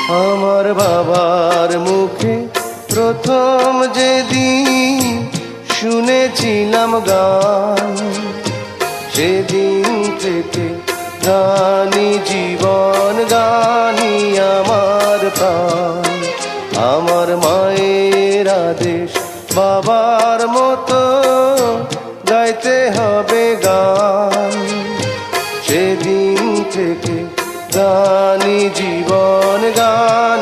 আমার বাবার মুখে প্রথম যেদিন শুনেছিলাম গান, সেদিন থেকে গানি জীবন, গানি আমার প্রাণ। আমার মায়ের আদেশ বাবার মতো গাইতে হবে গান, সেদিন থেকে গানি জীবন, গান